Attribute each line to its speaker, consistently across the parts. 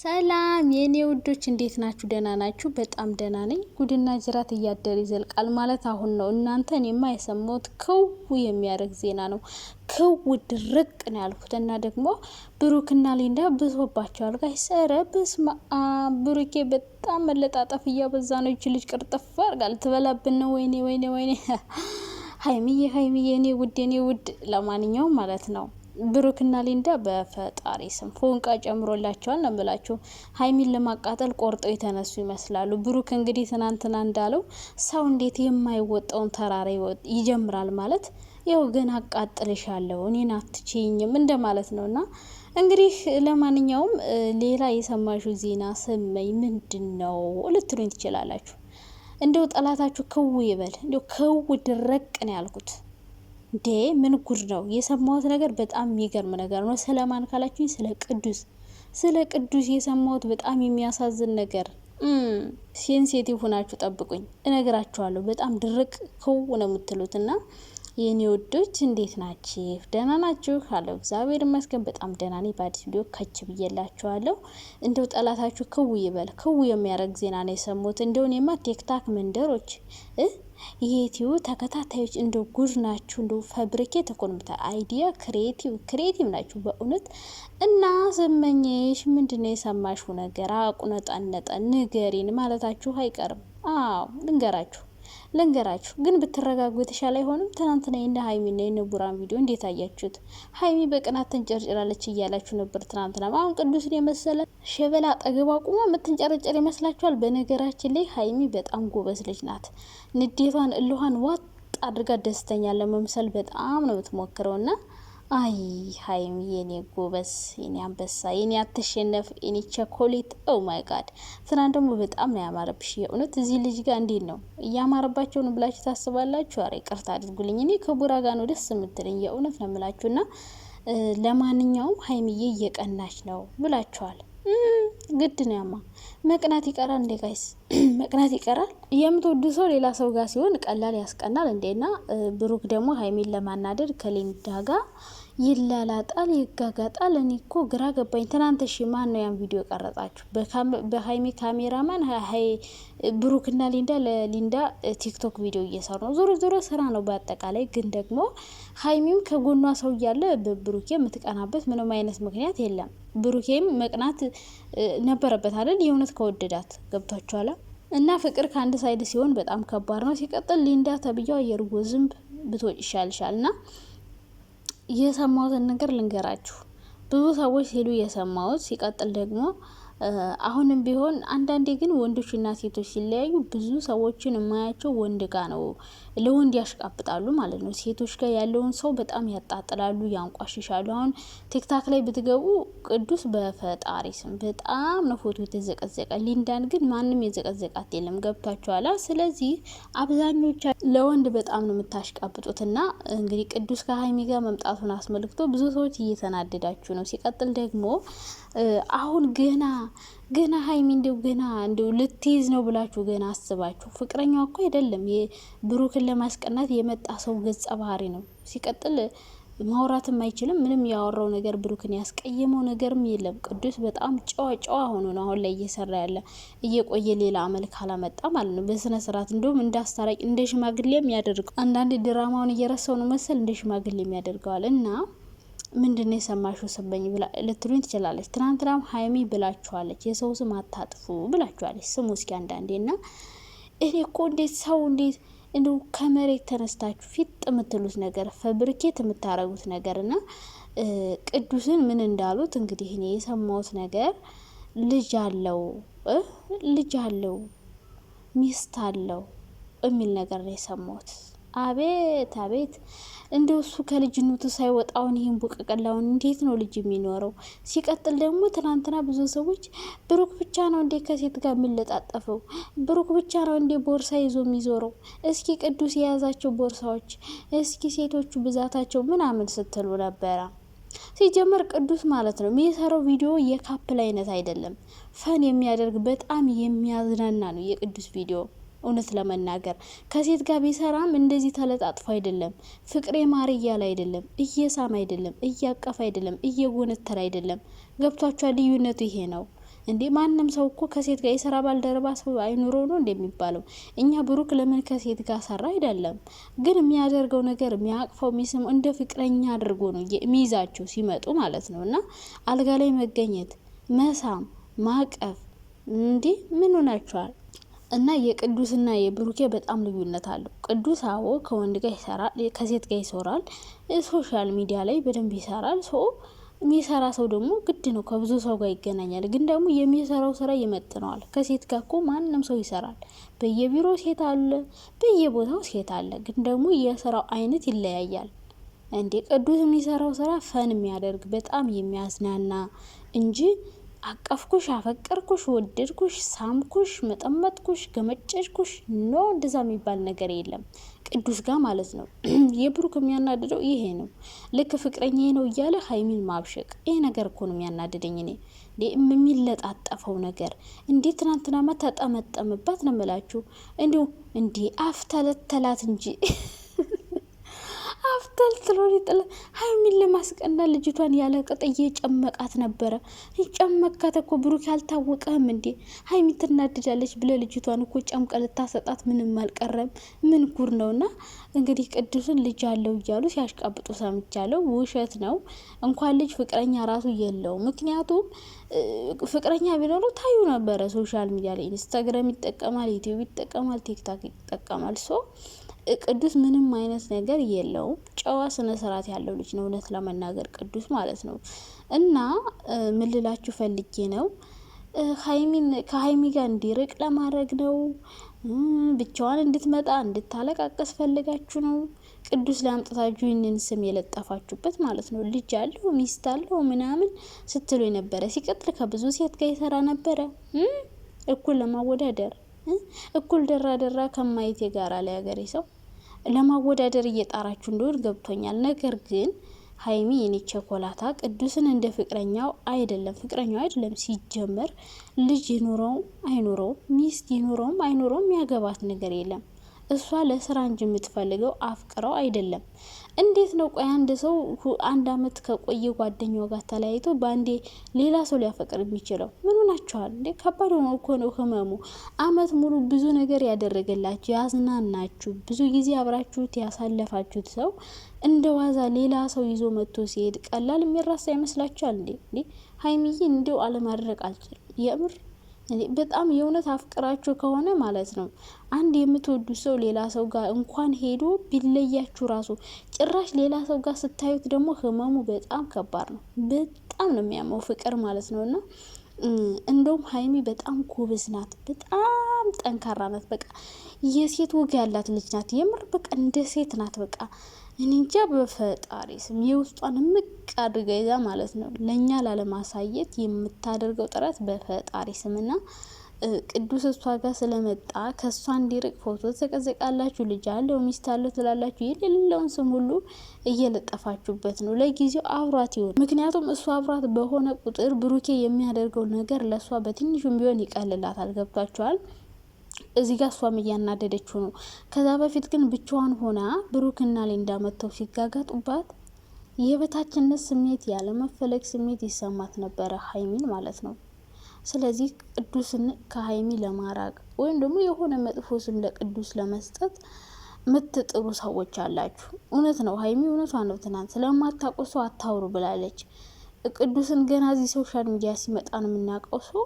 Speaker 1: ሰላም የኔ ውዶች እንዴት ናችሁ? ደህና ናችሁ? በጣም ደህና ነኝ። ጉድና ጅራት እያደር ይዘልቃል ማለት አሁን ነው። እናንተ እኔማ የሰማሁት ክው የሚያደርግ ዜና ነው። ክው ድርቅ ነው ያልኩት እና ደግሞ ብሩክና ሊንዳ ብሶባቸዋል። ጋይስ ኧረ በስመ አብ ብሩኬ በጣም መለጣጠፍ እያበዛ ነው። ይች ልጅ ቅርጥፍ አድርጋ ልትበላብን ነው። ወይኔ ወይኔ ወይኔ ሀይሚዬ የኔ ውድ ለማንኛውም ማለት ነው ብሩክና ሊንዳ በፈጣሪ ስም ፎንቃ ጨምሮላቸዋል ነው ብላችሁ ሀይሚን ለማቃጠል ቆርጠው የተነሱ ይመስላሉ። ብሩክ እንግዲህ ትናንትና እንዳለው ሰው እንዴት የማይወጣውን ተራራ ይጀምራል ማለት ያው ገና አቃጥልሻለሁ እኔን አትችይኝም እንደማለት ነውና እንግዲህ ለማንኛውም ሌላ የሰማሹ ዜና ሰማይ ምንድነው ልትሉኝ ትችላላችሁ። እንደው ጠላታችሁ ክው ይበል። እንደው ክው ድረቅ ነው ያልኩት። እንዴ ምን ጉድ ነው የሰማሁት ነገር? በጣም የሚገርም ነገር ነው። ስለማን ካላችሁኝ ስለ ቅዱስ የሰማሁት በጣም የሚያሳዝን ነገር። ሴንሲቲቭ ሆናችሁ ጠብቁኝ፣ እነግራችኋለሁ። በጣም ድርቅ ክው ነው የምትሉትና የኔ ወዶች እንዴት ናችሁ? ደህና ናችሁ? አለው እግዚአብሔር ይመስገን በጣም ደህና ነኝ። በአዲስ ቪዲዮ ከች ብዬላችኋለሁ። እንደው ጠላታችሁ ክው ይበል። ክው የሚያደርግ ዜና ነው የሰሙት። እንደው እኔማ ቲክታክ መንደሮች የዩቲዩብ ተከታታዮች እንደው ጉድ ናችሁ። እንደው ፋብሪኬት ተኮንምታ አይዲያ ክሬቲቭ ናችሁ በእውነት። እና ስመኝሽ ምንድነው የሰማሽው ነገር? አቁነጣነጠ ንገሪን ማለታችሁ አይቀርም። አዎ ልንገራችሁ ግን ብትረጋጉ የተሻለ አይሆንም? ትናንትና የነ ሀይሚና የነ ቡራን ቪዲዮ እንዴት አያችሁት? ሀይሚ በቅናት ተንጨርጭራለች እያላችሁ ነበር ትናንትና። አሁን ቅዱስን የመሰለ ሸበላ አጠገቧ ቁማ የምትንጨረጨር ይመስላችኋል? በነገራችን ላይ ሀይሚ በጣም ጎበዝ ልጅ ናት። ንዴቷን እልኋን ዋጥ አድርጋ ደስተኛ ለመምሰል በጣም ነው የምትሞክረውና አይ ሀይሚ የኔ ጎበዝ፣ የኔ አንበሳ፣ የኔ አትሸነፍ፣ የኔ ቸኮሌት። ኦ ማይ ጋድ ትናንት ደግሞ በጣም ነው ያማረብሽ። የእውነት እዚህ ልጅ ጋር እንዴት ነው እያማረባቸው ነው ብላችሁ ታስባላችሁ? አረ ይቅርታ አድርጉልኝ፣ እኔ ከቡራ ጋር ነው ደስ የምትለኝ የእውነት ነው የምላችሁና ለማንኛውም ሀይሚዬ እየቀናች ነው ብላችኋል። ግድ ነው ያማ መቅናት ይቀራል እንዴ ጋይስ? መቅናት ይቀራል። የምትወዱ ሰው ሌላ ሰው ጋር ሲሆን ቀላል ያስቀናል እንዴና ብሩክ ደግሞ ሀይሚን ለማናደድ ከሊንዳ ጋር ይላላጣል፣ ይጋጋጣል። እኔ እኮ ግራ ገባኝ። ትናንት እሺ ማን ነው ያን ቪዲዮ ቀረጻችሁ? በሀይሚ ካሜራማን ብሩክና ሊንዳ ለሊንዳ ቲክቶክ ቪዲዮ እየሰሩ ነው። ዞሮ ስራ ነው በአጠቃላይ። ግን ደግሞ ሀይሚም ከጎኗ ሰው እያለ በብሩኬ የምትቀናበት ምንም አይነት ምክንያት የለም። ብሩኬም መቅናት ነበረበት አይደል? የእውነት ከወደዳት ገብቷችኋል። እና ፍቅር ከአንድ ሳይድ ሲሆን በጣም ከባድ ነው። ሲቀጥል ሊንዳ ተብያው የርጎ ዝንብ ብትወጭ ይሻልሻል። እና የሰማሁትን ነገር ልንገራችሁ። ብዙ ሰዎች ሲሉ የሰማሁት። ሲቀጥል ደግሞ አሁንም ቢሆን አንዳንዴ ግን ወንዶችና ሴቶች ሲለያዩ ብዙ ሰዎችን የማያቸው ወንድ ጋር ነው። ለወንድ ያሽቃብጣሉ ማለት ነው። ሴቶች ጋር ያለውን ሰው በጣም ያጣጥላሉ፣ ያንቋሽሻሉ። አሁን ቲክታክ ላይ ብትገቡ ቅዱስ በፈጣሪ ስም በጣም ነው ፎቶ የተዘቀዘቀ። ሊንዳን ግን ማንም የዘቀዘቃት የለም። ገብቷቸዋል። ስለዚህ አብዛኞቻ ለወንድ በጣም ነው የምታሽቃብጡትና እንግዲህ ቅዱስ ከሀይሚ ጋር መምጣቱን አስመልክቶ ብዙ ሰዎች እየተናደዳችሁ ነው። ሲቀጥል ደግሞ አሁን ገና ሀይሚ እንደው ልትይዝ ነው ብላችሁ ገና አስባችሁ። ፍቅረኛው እኮ አይደለም ብሩክን ለማስቀናት የመጣ ሰው ገጸ ባህሪ ነው። ሲቀጥል ማውራትም አይችልም። ምንም ያወራው ነገር ብሩክን ያስቀየመው ነገርም የለም። ቅዱስ በጣም ጨዋ ሆኖ ነው አሁን ላይ እየሰራ ያለ። እየቆየ ሌላ አመል ካላመጣ ማለት ነው በስነ ስርዓት እንደውም እንዳስታራቂ እንደ ሽማግሌም ያደርገው። አንዳንድ ድራማውን እየረሳው ነው መሰል እንደ ሽማግሌም ያደርገዋል። እና ምንድነው የሰማሽው ሰበኝ ብላ ልትሉኝ ትችላለች። ትናንትናም ሀይሚ ብላችኋለች፣ የሰው ስም አታጥፉ ብላችኋለች። ስሙ እስኪ አንዳንዴና እኔ እኮ እንዴት እንደው ከመሬት ተነስታችሁ ፊት የምትሉት ነገር ፋብሪኬት የምታረጉት ነገርና ቅዱስን ምን እንዳሉት እንግዲህ እኔ የሰማሁት ነገር ልጅ አለው ሚስት አለው የሚል ነገር ነው የሰማሁት። አቤት እንደው እሱ ከልጅነቱ ሳይወጣውን ይሄን ቦቀቀላውን እንዴት ነው ልጅ የሚኖረው? ሲቀጥል ደግሞ ትናንትና ብዙ ሰዎች ብሩክ ብቻ ነው እንዴ ከሴት ጋር የሚለጣጠፈው? ብሩክ ብቻ ነው እንዴ ቦርሳ ይዞ የሚዞረው? እስኪ ቅዱስ የያዛቸው ቦርሳዎች እስኪ ሴቶቹ ብዛታቸው ምናምን ስትሉ ነበረ። ሲጀመር ቅዱስ ማለት ነው የሚሰራው ቪዲዮ የካፕል አይነት አይደለም። ፈን የሚያደርግ በጣም የሚያዝናና ነው የቅዱስ ቪዲዮ። እውነት ለመናገር ከሴት ጋር ቢሰራም እንደዚህ ተለጣጥፎ አይደለም። ፍቅሬ ማር እያለ አይደለም፣ እየሳም አይደለም፣ እያቀፍ አይደለም፣ እየጎነተረ አይደለም። ገብቷችኋል? ልዩነቱ ይሄ ነው። እንዴ ማንም ሰው እኮ ከሴት ጋር የስራ ባልደረባ ሰው አይኑረው ነው እንደሚባለው። እኛ ብሩክ ለምን ከሴት ጋር ሰራ አይደለም፣ ግን የሚያደርገው ነገር የሚያቅፈው የሚስመው እንደ ፍቅረኛ አድርጎ ነው የሚይዛቸው ሲመጡ ማለት ነው። እና አልጋ ላይ መገኘት፣ መሳም፣ ማቀፍ እንዴ ምን ሆናችኋል? እና የቅዱስና የብሩኬ በጣም ልዩነት አለው። ቅዱስ አዎ ከወንድ ጋር ይሰራል፣ ከሴት ጋር ይሰራል፣ ሶሻል ሚዲያ ላይ በደንብ ይሰራል። የሚሰራ ሰው ደግሞ ግድ ነው ከብዙ ሰው ጋር ይገናኛል። ግን ደግሞ የሚሰራው ስራ ይመጥነዋል። ከሴት ጋር እኮ ማንም ሰው ይሰራል። በየቢሮ ሴት አለ፣ በየቦታው ሴት አለ። ግን ደግሞ የስራው አይነት ይለያያል። እንዴ ቅዱስ የሚሰራው ስራ ፈን የሚያደርግ በጣም የሚያዝናና እንጂ አቀፍኩሽ፣ አፈቀርኩሽ፣ ወደድኩሽ፣ ሳምኩሽ፣ መጠመጥኩሽ፣ ገመጨሽኩሽ ኖ እንደዛ የሚባል ነገር የለም ቅዱስ ጋር ማለት ነው። የብሩክ የሚያናድደው ይሄ ነው። ልክ ፍቅረኛ ነው እያለ ሀይሚን ማብሸቅ፣ ይሄ ነገር እኮ ነው የሚያናድደኝ እኔ። የሚለጣጠፈው ነገር እንዴት ትናንትና ተጠመጠምባት ነው የምላችሁ። እንዲሁ እንዲህ አፍተለተላት እንጂ አፍተል ትሎሪ ጥለ ሀይሚን ለማስቀና ልጅቷን ያለ ቅጥ እየጨመቃት ነበረ። ጨመቃት እኮ ብሩክ ያልታወቀህም እንዴ? ሀይሚ ትናድዳለች ብለ ልጅቷን እኮ ጨምቀ ልታሰጣት ምንም አልቀረም። ምን ጉር ነውና እንግዲህ ቅዱስን ልጅ አለው እያሉ ሲያሽቃብጡ ሰምቻለሁ። ውሸት ነው። እንኳን ልጅ ፍቅረኛ ራሱ የለው። ምክንያቱም ፍቅረኛ ቢኖረው ታዩ ነበረ። ሶሻል ሚዲያ ላይ ኢንስታግራም ይጠቀማል፣ ዩቲዩብ ይጠቀማል፣ ቲክታክ ይጠቀማል። ቅዱስ ምንም አይነት ነገር የለውም። ጨዋ ስነ ስርዓት ያለው ልጅ ነው እውነት ለመናገር ቅዱስ ማለት ነው። እና ምን ልላችሁ ፈልጌ ነው ከሀይሚ ጋር እንዲርቅ ለማድረግ ነው። ብቻዋን እንድትመጣ እንድታለቃቀስ ፈልጋችሁ ነው። ቅዱስ ላምጥታችሁ ይህንን ስም የለጠፋችሁበት ማለት ነው። ልጅ አለው ሚስት አለው ምናምን ስትሉ የነበረ ሲቀጥል ከብዙ ሴት ጋር ይሰራ ነበረ እኩል ለማወዳደር እኩል ደራ ከማየት ጋር ላይ ሀገሬ ሰው ለማወዳደር እየጣራችሁ እንደሆነ ገብቶኛል። ነገር ግን ሀይሚ የኔ ቸኮላታ ቅዱስን እንደ ፍቅረኛው አይደለም ሲጀመር ልጅ ይኑረው አይኑረው ሚስት ይኑረውም አይኑረውም ያገባት ነገር የለም። እሷ ለስራ እንጂ የምትፈልገው አፍቅረው አይደለም። እንዴት ነው ቆይ አንድ ሰው 1 አመት ከቆየ ጓደኛው ጋር ተለያይቶ ባንዴ ሌላ ሰው ሊያፈቅር የሚችለው? ምን ሆናችኋል እንዴ? ከባድ ሆኖ እኮ ነው ህመሙ። አመት ሙሉ ብዙ ነገር ያደረገላችሁ ያዝናናችሁ፣ ብዙ ጊዜ አብራችሁት ያሳለፋችሁት ሰው እንደ ዋዛ ሌላ ሰው ይዞ መጥቶ ሲሄድ ቀላል የሚራሳ ይመስላችኋል እንዴ? ሀይሚዬ እንደው አለማድረግ አልችልም የምር በጣም የእውነት አፍቅራችሁ ከሆነ ማለት ነው። አንድ የምትወዱ ሰው ሌላ ሰው ጋር እንኳን ሄዶ ቢለያችሁ ራሱ ጭራሽ ሌላ ሰው ጋር ስታዩት ደግሞ ህመሙ በጣም ከባድ ነው። በጣም ነው የሚያመው ፍቅር ማለት ነው። እና እንደውም ሀይሚ በጣም ጎበዝ ናት፣ በጣም ጠንካራ ናት። በቃ የሴት ወግ ያላት ልጅ ናት። የምር በቃ እንደ ሴት ናት። በቃ እንጃ በፈጣሪ ስም የውስጧን ምቅ አድርጋ ይዛ ማለት ነው ለእኛ ላለማሳየት የምታደርገው ጥረት በፈጣሪ ስምና ቅዱስ እሷ ጋር ስለመጣ ከእሷ እንዲርቅ ፎቶ ተዘቀዘቃላችሁ። ልጅ አለው ሚስት አለው ትላላችሁ። የሌለውን ስም ሁሉ እየለጠፋችሁበት ነው። ለጊዜው አብሯት ይሆን። ምክንያቱም እሷ አብሯት በሆነ ቁጥር ብሩኬ የሚያደርገው ነገር ለእሷ በትንሹም ቢሆን ይቀልላታል። ገብቷችኋል? እዚህ ጋር እሷም እያናደደችው ነው። ከዛ በፊት ግን ብቻዋን ሆና ብሩክና ሊንዳ መጥተው ሲጋጋጡባት የበታችነት ስሜት ያለመፈለግ ስሜት ይሰማት ነበረ ሀይሚን ማለት ነው። ስለዚህ ቅዱስን ከሀይሚ ለማራቅ ወይም ደግሞ የሆነ መጥፎ ስም ለቅዱስ ለመስጠት ምትጥሩ ሰዎች አላችሁ። እውነት ነው ሀይሚ እውነቷ ነው። ትናንት ስለማታውቁ ሰው አታውሩ ብላለች። ቅዱስን ገና እዚህ ሶሻል ሚዲያ ሲመጣ ነው የምናውቀው። ሰው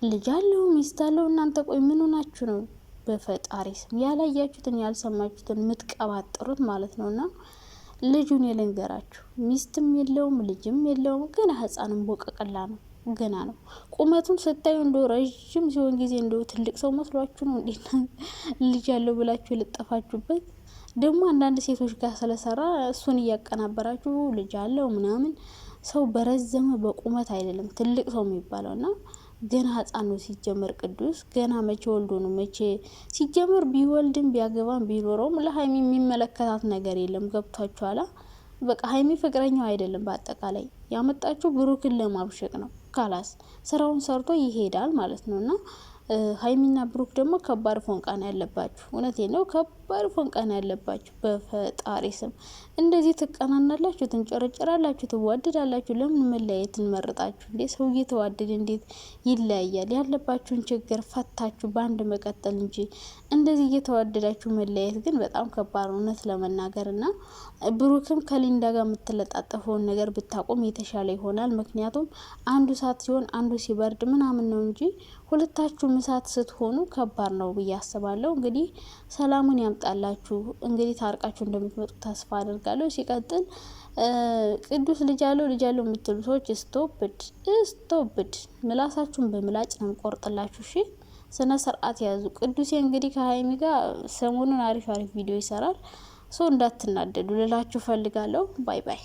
Speaker 1: ልጅ አለው ሚስት አለው። እናንተ ቆይ ምን ሆናችሁ ነው? በፈጣሪ ስም ያላያችሁትን ያልሰማችሁትን የምትቀባጥሩት ማለት ነውና ልጁን የልንገራችሁ ሚስትም የለውም ልጅም የለውም። ገና ህፃንም ቦቀቅላ ነው። ገና ነው። ቁመቱን ስታዩ እንደው ረጅም ሲሆን ጊዜ እንደው ትልቅ ሰው መስሏችሁ ነው እንዴ ልጅ ያለው ብላችሁ የለጠፋችሁበት? ደግሞ አንዳንድ ሴቶች ጋር ስለሰራ እሱን እያቀናበራችሁ ልጅ አለው ምናምን። ሰው በረዘመ በቁመት አይደለም ትልቅ ሰው የሚባለውና ገና ህፃን ነው ሲጀመር። ቅዱስ ገና መቼ ወልዶ ነው? መቼ ሲጀመር ቢወልድም ቢያገባም ቢኖረውም ለሀይሚ የሚመለከታት ነገር የለም። ገብቷችኋላ? በቃ ሀይሚ ፍቅረኛው አይደለም። በአጠቃላይ ያመጣችሁ ብሩክን ለማብሸቅ ነው። ካላስ ስራውን ሰርቶ ይሄዳል ማለት ነውና ሀይሚና ብሩክ ደግሞ ከባድ ፎንቃ ነው ያለባችሁ። እውነቴን ነው፣ ከባድ ፎንቃ ነው ያለባችሁ። በፈጣሪ ስም እንደዚህ ትቀናናላችሁ፣ ትንጨረጨራላችሁ፣ ትዋደዳላችሁ። ለምን መለያየትን መረጣችሁ እንዴ? ሰው እየተዋደደ እንዴት ይለያያል? ያለባችሁን ችግር ፈታችሁ በአንድ መቀጠል እንጂ እንደዚህ እየተዋደዳችሁ መለያየት ግን በጣም ከባድ ነው እውነት ለመናገር። እና ብሩክም ከሊንዳ ጋር የምትለጣጠፈውን ነገር ብታቆም የተሻለ ይሆናል። ምክንያቱም አንዱ እሳት ሲሆን አንዱ ሲበርድ ምናምን ነው እንጂ ሁለታችሁም እሳት ስትሆኑ ከባድ ነው ብዬ አስባለሁ። እንግዲህ ሰላሙን ያምጣላችሁ። እንግዲህ ታርቃችሁ እንደምትመጡ ተስፋ አድርጋለሁ። ሲቀጥል ቅዱስ ልጅ አለው የምትሉ ሰዎች ስቶፕድ ምላሳችሁን በምላጭ ነው ቆርጥላችሁ። እሺ ስነ ስርዓት ያዙ። ቅዱሴ እንግዲህ ከሀይሚ ጋር ሰሞኑን አሪፍ ቪዲዮ ይሰራል። እንዳትናደዱ ልላችሁ ፈልጋለሁ። ባይ ባይ።